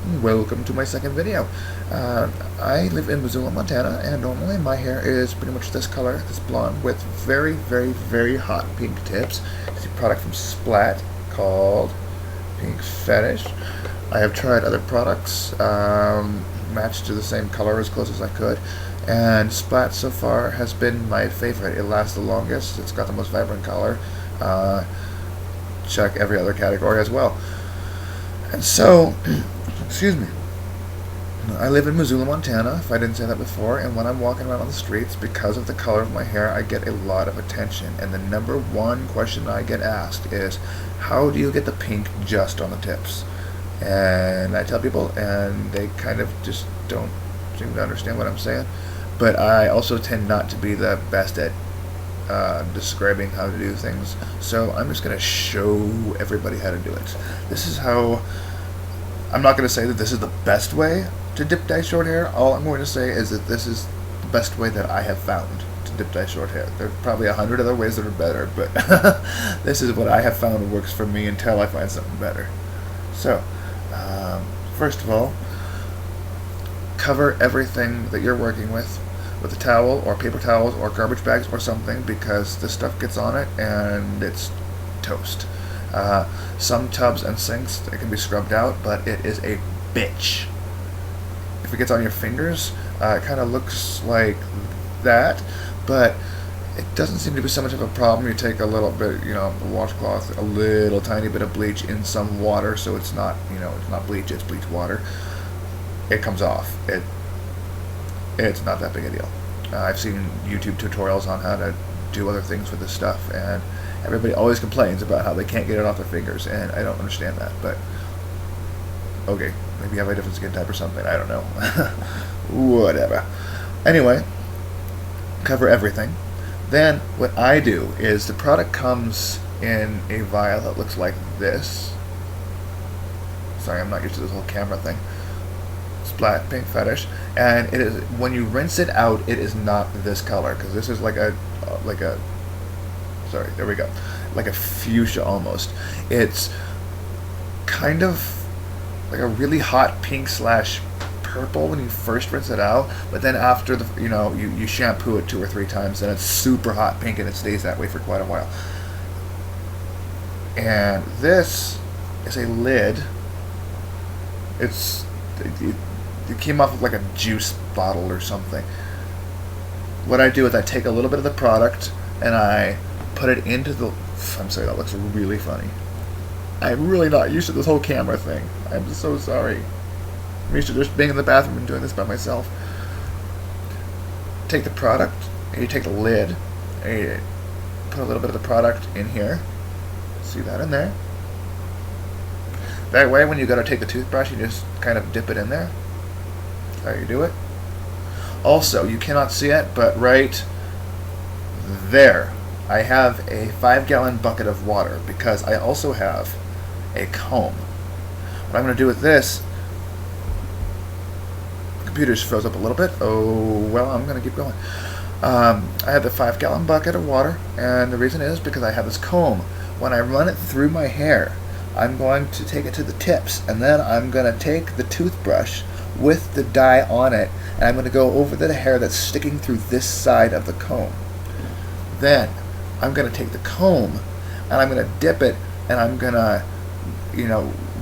Welcome to my second video. I live in Missoula, Montana, and normally my hair is pretty much this color, this blonde, with very, very, very hot pink tips. It's a product from Splat called Pink Fetish. I have tried other products, matched to the same color as close as I could, and Splat so far has been my favorite. It lasts the longest, it's got the most vibrant color. Check every other category as well. And so, excuse me, I live in Missoula, Montana, if I didn't say that before, and when I'm walking around on the streets, because of the color of my hair, I get a lot of attention. And the number one question I get asked is, how do you get the pink just on the tips? And I tell people, and they kind of just don't seem to understand what I'm saying. But I also tend not to be the best at describing how to do things, so I'm just going to show everybody how to do it. This is how. I'm not going to say that this is the best way to dip dye short hair. All I'm going to say is that this is the best way that I have found to dip dye short hair. There are probably 100 other ways that are better, but this is what I have found works for me until I find something better. So, first of all, cover everything that you're working with a towel or paper towels or garbage bags or something, because this stuff gets on it and it's toast. Some tubs and sinks, it can be scrubbed out, but it is a bitch. If it gets on your fingers, it kind of looks like that, but it doesn't seem to be so much of a problem. You take a little bit, a washcloth, a little tiny bit of bleach in some water, so it's not, it's not bleach, it's bleach water. It comes off. It's not that big a deal. I've seen YouTube tutorials on how to do other things with this stuff, and everybody always complains about how they can't get it off their fingers, and I don't understand that, but okay, maybe you have a different skin type or something, I don't know. Whatever. Anyway, cover everything. Then what I do is the product comes in a vial that looks like this. Sorry, I'm not used to this whole camera thing. Splat Pink Fetish, and it is, when you rinse it out, it is not this color, because this is like a sorry, there we go, like a fuchsia almost. It's kind of like a really hot pink slash purple when you first rinse it out, but then after the you shampoo it 2 or 3 times, and it's super hot pink, and it stays that way for quite a while. And this is a lid. It came off of like a juice bottle or something. What I do is I take a little bit of the product and I put it into the. I'm sorry, that looks really funny. I'm really not used to this whole camera thing. I'm so sorry. I'm used to just being in the bathroom and doing this by myself. Take the product and you take the lid and you put a little bit of the product in here. See that in there? That way, when you go to take the toothbrush, you just kind of dip it in there. That's how you do it. Also, you cannot see it, but right there, I have a 5-gallon bucket of water, because I also have a comb. What I'm going to do with this, the computer just froze up a little bit. Oh, well, I'm going to keep going. I have the 5-gallon bucket of water, and the reason is because I have this comb. When I run it through my hair, I'm going to take it to the tips, and then I'm going to take the toothbrush with the dye on it, and I'm going to go over the hair that's sticking through this side of the comb. Then I'm going to take the comb and I'm going to dip it, and I'm going to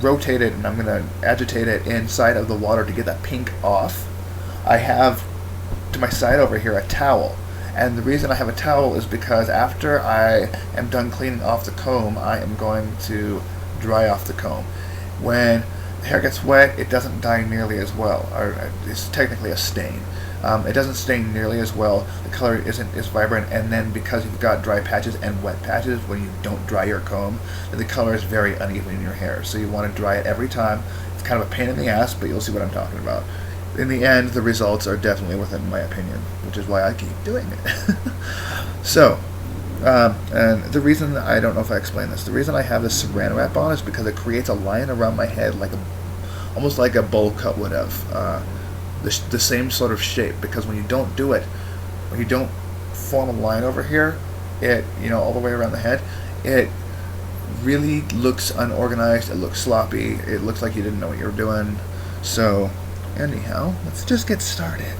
rotate it, and I'm going to agitate it inside of the water to get that pink off. I have to my side over here a towel, and the reason I have a towel is because after I am done cleaning off the comb, I am going to dry off the comb. When the hair gets wet, it doesn't dye nearly as well, or it's technically a stain. It doesn't stain nearly as well, the color isn't as vibrant, and then because you've got dry patches and wet patches when you don't dry your comb, then the color is very uneven in your hair, so you want to dry it every time. It's kind of a pain in the ass, but you'll see what I'm talking about. In the end, the results are definitely within my opinion, which is why I keep doing it. So, and the reason, I don't know if I explained this, the reason I have this Surran Wrap on is because it creates a line around my head, like almost like a bowl cut would have. The same sort of shape, because when you don't do it, when you don't form a line over here, it, all the way around the head, it really looks unorganized, it looks sloppy, it looks like you didn't know what you were doing. So, anyhow, let's just get started.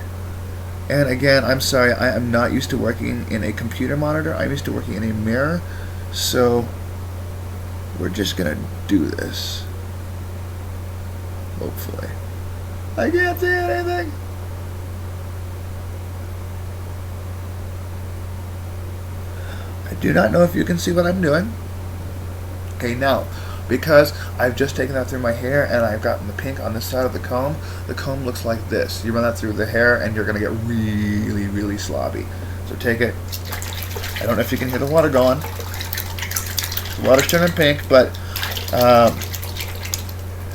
And again, I'm sorry, I am not used to working in a computer monitor. I'm used to working in a mirror. So, we're just gonna do this. Hopefully. I can't see anything. I do not know if you can see what I'm doing. Okay, now, because I've just taken that through my hair and I've gotten the pink on this side of the comb looks like this. You run that through the hair and you're going to get really, really slobby. So take it. I don't know if you can hear the water going. The water's turning pink, but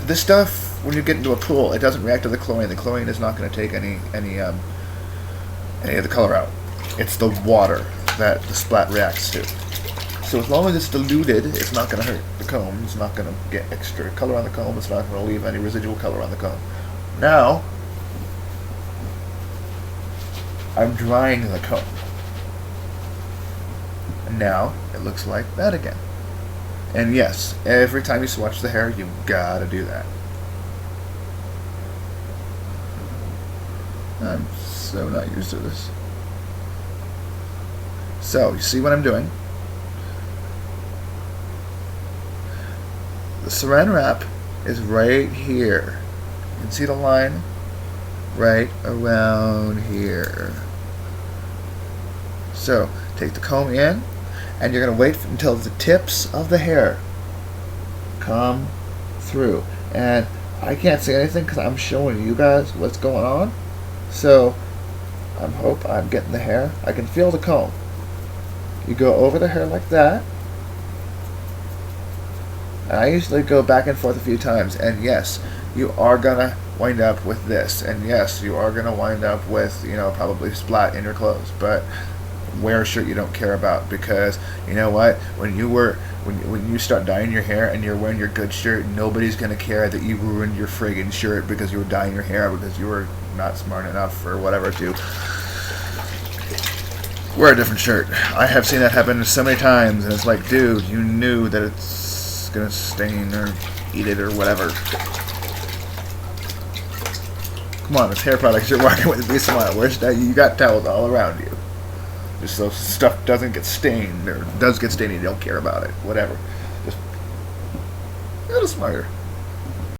this stuff, when you get into a pool, it doesn't react to the chlorine. The chlorine is not going to take any of the color out. It's the water that the Splat reacts to. So as long as it's diluted, it's not going to hurt the comb. It's not going to get extra color on the comb. It's not going to leave any residual color on the comb. Now, I'm drying the comb. And now, it looks like that again. And yes, every time you swatch the hair, you gotta do that. I'm so not used to this. So, you see what I'm doing? The Surran Wrap is right here. You can see the line right around here. So, take the comb in, and you're going to wait until the tips of the hair come through. And I can't see anything because I'm showing you guys what's going on. So, I hope I'm getting the hair. I can feel the comb. You go over the hair like that. And I usually go back and forth a few times. And yes, you are going to wind up with this. And yes, you are going to wind up with, probably splat in your clothes. But wear a shirt you don't care about, because you know what? When you start dyeing your hair and you're wearing your good shirt, nobody's going to care that you ruined your friggin' shirt because you were dyeing your hair because you were not smart enough or whatever to wear a different shirt. I have seen that happen so many times, and it's like, dude, you knew that it's gonna stain or eat it or whatever. Come on, it's hair products you're working with. Be smart. Where's that? You got towels all around you, just so stuff doesn't get stained, or does get stained and you don't care about it. Whatever. Just a little smarter.